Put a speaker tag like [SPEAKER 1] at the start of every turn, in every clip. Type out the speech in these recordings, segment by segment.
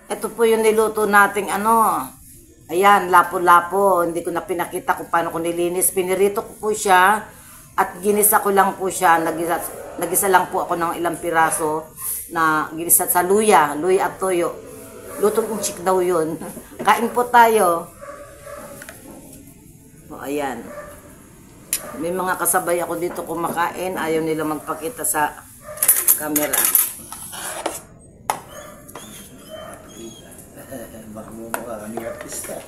[SPEAKER 1] Ito po yung niluto nating ano. Ayan, lapo-lapo. Hindi ko na pinakita kung paano ko nilinis. Pinirito ko po siya at ginisa ko lang po siya. Nagisa lang po ako ng ilang piraso na ginisa sa luya at toyo. Lutong chick daw yun. Kain po tayo. O, ayan. May mga kasabay ako dito kumakain. Ayaw nila magpakita sa camera.
[SPEAKER 2] Baka mo mukha kaming artista.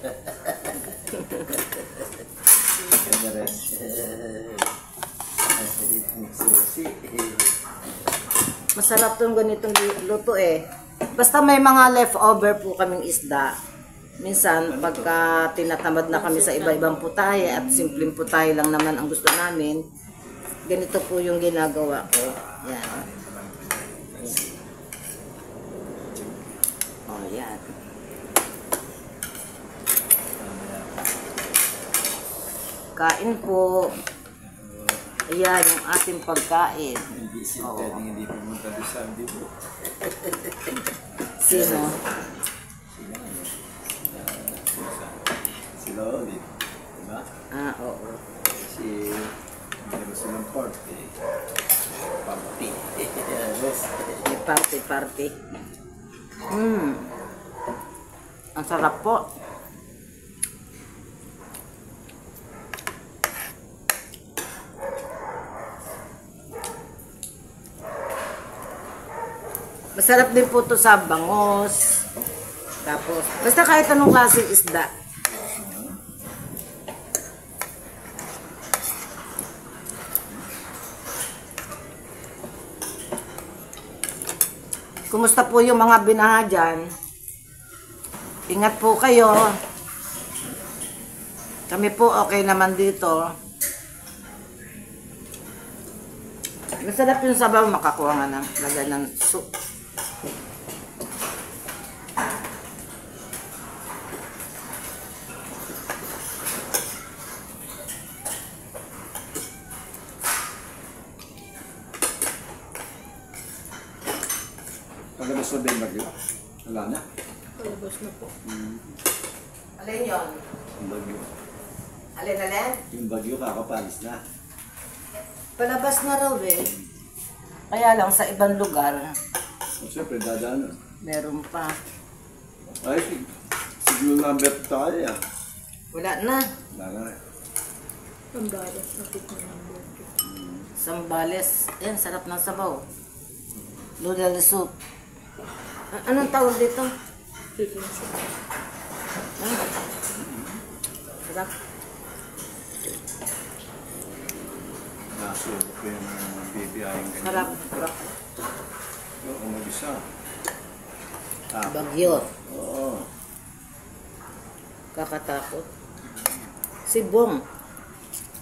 [SPEAKER 1] Masarap tong ganitong luto eh. Basta may mga leftover po kaming isda. Minsan, pagka tinatamad na kami sa iba-ibang putahe at simpleng putahe lang naman ang gusto namin, ganito po yung ginagawa ko. Yan. Oh, yan. Kain po. Ayan yung ating pagkain.
[SPEAKER 2] Hindi siya pwedeng hindi pumunta doon sa Andibo.
[SPEAKER 1] Sino?
[SPEAKER 2] Sila ulit. Diba?
[SPEAKER 1] Ah, oo.
[SPEAKER 2] Si meron silang party. Party. Yes.
[SPEAKER 1] May party. Ang sarap po. Masarap din po to sa bangos. Tapos, basta kahit anong klaseng isda. Kumusta po yung mga binaha dyan? Ingat po kayo. Kami po okay naman dito. Masarap yung sabaw, makakuha nga ng laga ng soup.
[SPEAKER 2] Pagkabas na ba yung bagyo? Wala na?
[SPEAKER 3] Palabas na po.
[SPEAKER 1] Alin yun?
[SPEAKER 2] Yung bagyo.
[SPEAKER 1] Alin?
[SPEAKER 2] Yung bagyo kakapalis na.
[SPEAKER 1] Palabas na raw eh. Kaya lang sa ibang lugar,
[SPEAKER 2] Siyempre, dadaan.
[SPEAKER 1] meron pa.
[SPEAKER 2] Ay, siguro number tayo yan.
[SPEAKER 1] Wala na.
[SPEAKER 2] Wala na.
[SPEAKER 3] Ang balas na po ng bote.
[SPEAKER 1] Sambales. Yan, sarap ng sabaw. Noodle soup. Anong tawag dito?
[SPEAKER 3] Chicken soup.
[SPEAKER 1] Sarap.
[SPEAKER 2] Nasulok ko yung bibiyahing ganyan.
[SPEAKER 1] Sarap.
[SPEAKER 2] Oo, mag-isa.
[SPEAKER 1] Bagyo.
[SPEAKER 2] Oo.
[SPEAKER 1] Kakatakot. Si Bong.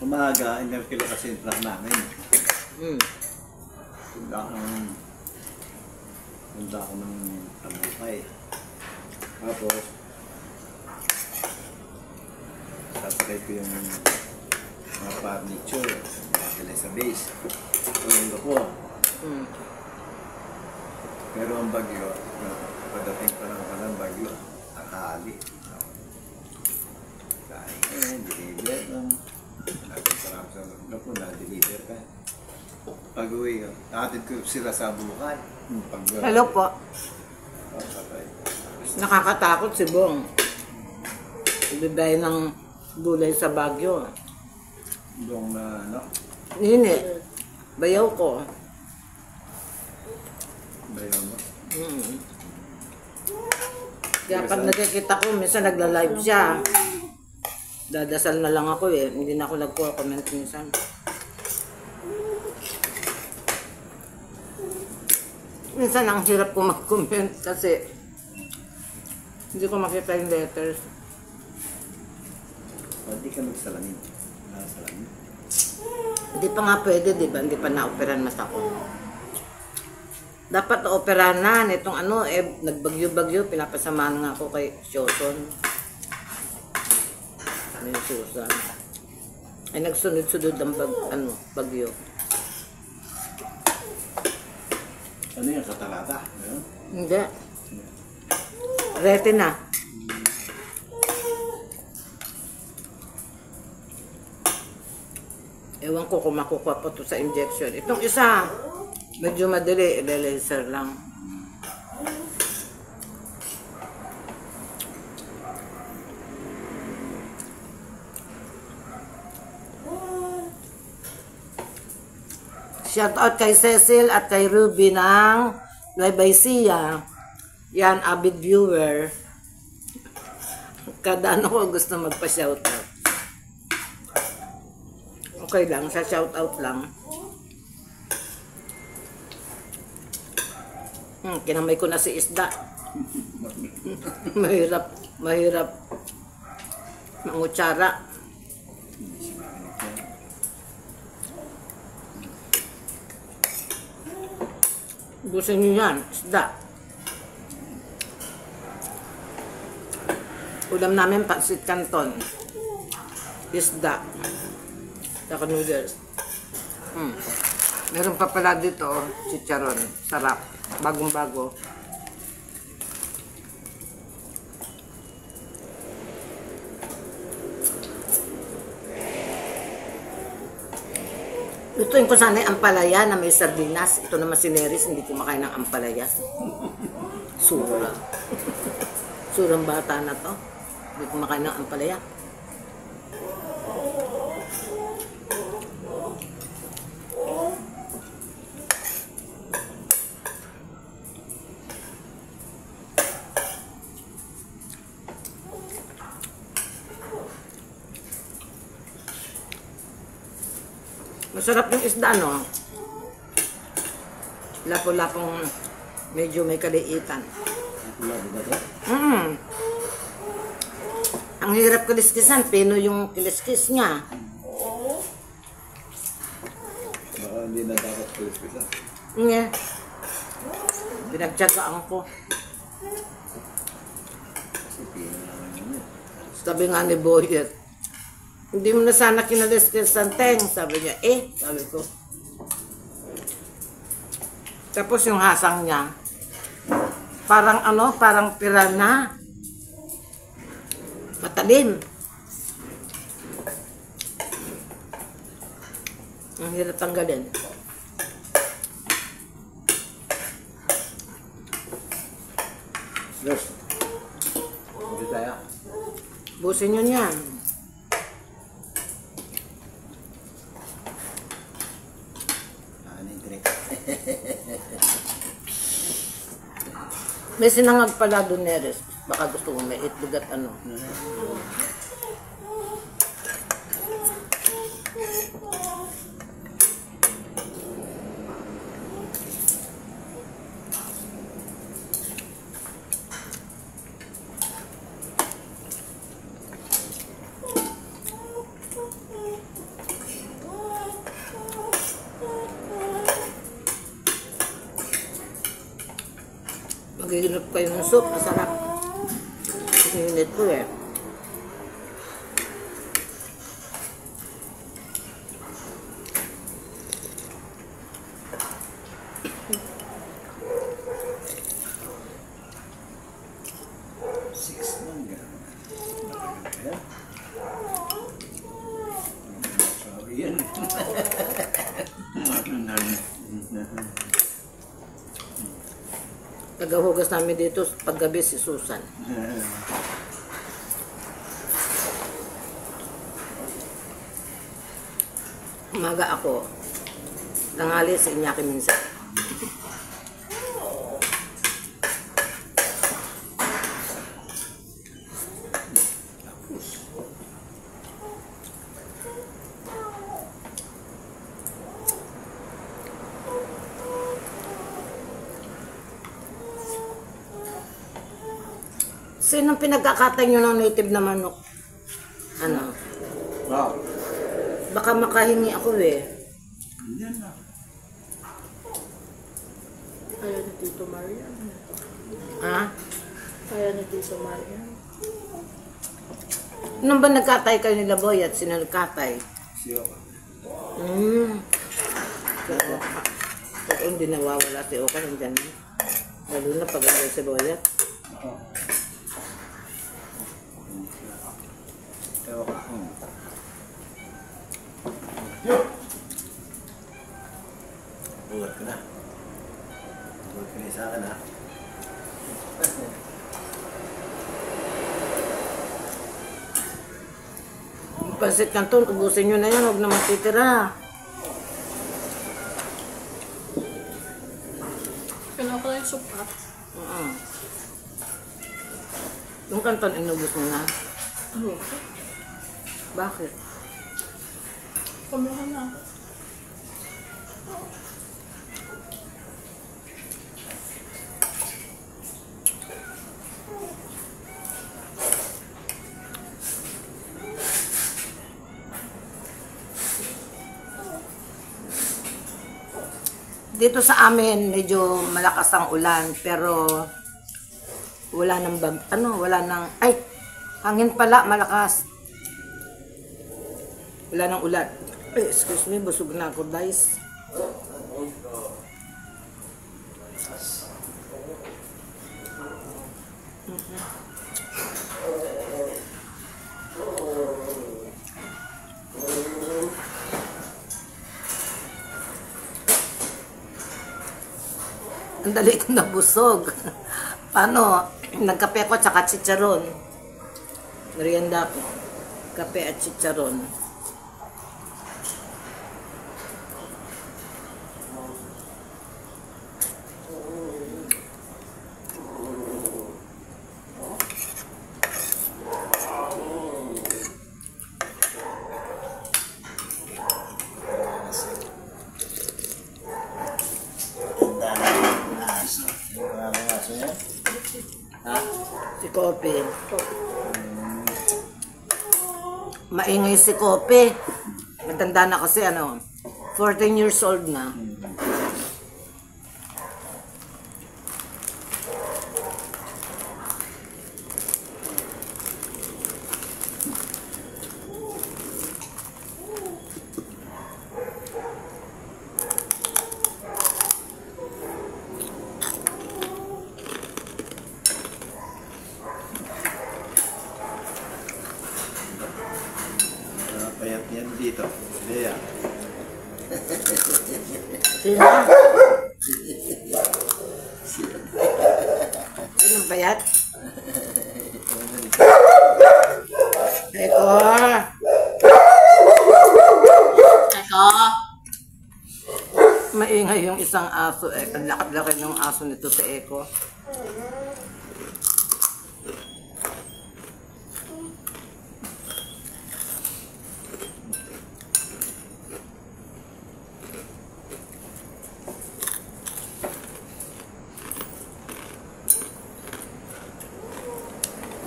[SPEAKER 2] Umaga, inerkilo kasi yung truck namin. Punta ako ng Tabukay. Tapos, sasakay ko yung mga furniture. Makakilay sa base. Tulong ko. Pero ang bagyo, pagdating pa ng bagyo, nakahali. Kain, deliver lang. Natin sarap sa mga po, na-deliver ka. Pag-uwi ko, nakatid ko sila sa Bukay.
[SPEAKER 1] Hello po. Nakakatakot si Bong. Ibibay ng gulay sa Baguio.
[SPEAKER 2] Doon na, ano?
[SPEAKER 1] Hindi. Bayaw ko.
[SPEAKER 2] Bayaw mo?
[SPEAKER 1] Kaya pag nakikita ko, minsan nagla-live siya. Dadasal na lang ako eh. Hindi na ako nagko-comment minsan. Minsan ang hirap ko mag-comment kasi hindi ko makita yung letters.
[SPEAKER 2] Hindi ka magsalamin. Salamin.
[SPEAKER 1] Hindi pa nga pwede, di ba? Hindi pa na-operan mas ako. Dapat na-operahan na. Itong ano, nagbagyo-bagyo. Pinapasamahan nga ako kay Shoson. Ano yung Susan? Ay, nagsunod-sunod ang bagyo.
[SPEAKER 2] Ano yung katarata? Ano?
[SPEAKER 1] Hindi. Retina. Ewan ko kung makukuha pa to sa injection. Itong isa, medyo madali. Laser lang. Shout out kay Cecil at kay Ruby ng Sia. Yan, avid viewer. Kada ano ko gusto magpa-shout out. Okay lang, sa shout out lang. Kinamay ko na si isda. mahirap mangutsara. Gusto niyo yan, isda. Ulam namin, pansit canton. Isda. Saka noodles. Meron pa pala dito, chicharon. Sarap. Bagong-bago. Lutuin ko sana yung ampalaya na may sardinas. Ito naman si Neris, hindi kumakain ng ampalaya. Sura. Surang bata na to. Hindi kumakain ng ampalaya. Masarap yung isda, no? Lapo-lapong medyo may kaliitan. Ang hirap kaliskisan, pino yung kiliskis niya.
[SPEAKER 2] Baka hindi na dapat kaliskisan.
[SPEAKER 1] Nga. Pinagtsagaan ko.
[SPEAKER 2] Kasi pino naman yun.
[SPEAKER 1] Sabi nga ni Boyet, hindi mo na sana kinaliskisan, Teng. Sabi niya, sabi ko. Tapos yung hasang niya, parang parang pirana. Matalim. Ang hirap tanggalin.
[SPEAKER 2] Yes. Hindi tayo.
[SPEAKER 1] Busin nyo niyan. May sinangag pala doon, Neres. Baka gusto mo may itlog at ano. Magiginap kayo ng soup, masarap. Init ko eh.
[SPEAKER 2] Yan.
[SPEAKER 1] Tagahugas namin dito paggabi si Susan. Umaga ako. Tanghali si Iñaki minsan. Sinong pinagkakatay nyo ng native na manok? Ano?
[SPEAKER 2] Wow.
[SPEAKER 1] Baka makahingi ako eh.
[SPEAKER 2] Yan na.
[SPEAKER 3] Kaya ni Tito Maria.
[SPEAKER 1] Ha?
[SPEAKER 3] Kaya ni Tito Maria.
[SPEAKER 1] Nung ba nagkatay kayo nila Boy at sino nagkatay?
[SPEAKER 2] Siya.
[SPEAKER 1] Kung hindi nawawala si Oka, nandiyan. Lalo na pag si Boy at.
[SPEAKER 2] Oo.
[SPEAKER 1] Pansit Canton, ubusin nyo na yan. Huwag na matitira.
[SPEAKER 3] Kailangan ko na yung soup ah.
[SPEAKER 1] Yung Canton, inubos mo na.
[SPEAKER 3] Ano?
[SPEAKER 1] Bakit?
[SPEAKER 3] Kumuha na.
[SPEAKER 1] Dito sa amin, medyo malakas ang ulan, pero wala nang wala nang, ay, hangin pala, malakas. Wala nang ulan. Ay, excuse me, busog na ako, guys. Ang dali ko nabusog. Paano? Nagkape ko tsaka chicharon. Merienda ko. Kape at chicharon. Si Kopi. Maingay si Kopi. Matanda na kasi 14 years old na.
[SPEAKER 2] Payat yan dito. Lea.
[SPEAKER 1] Sino? Sinong payat? Eko.
[SPEAKER 3] Eko!
[SPEAKER 1] Maingay yung isang aso. Ang laki ng aso nito sa Eko.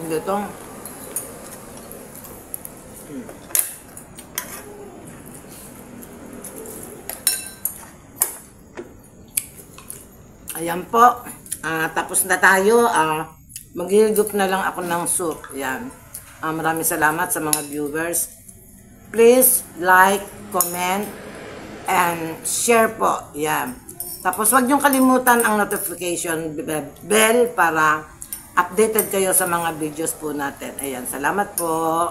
[SPEAKER 1] Dito. Ayan po. Tapos na tayo. Maghihigop na lang ako ng soup. Ayan. Maraming salamat sa mga viewers. Please like, comment, and share po. Ayan. Tapos wag niyong kalimutan ang notification bell para updated kayo sa mga videos po natin. Ayan. Salamat po.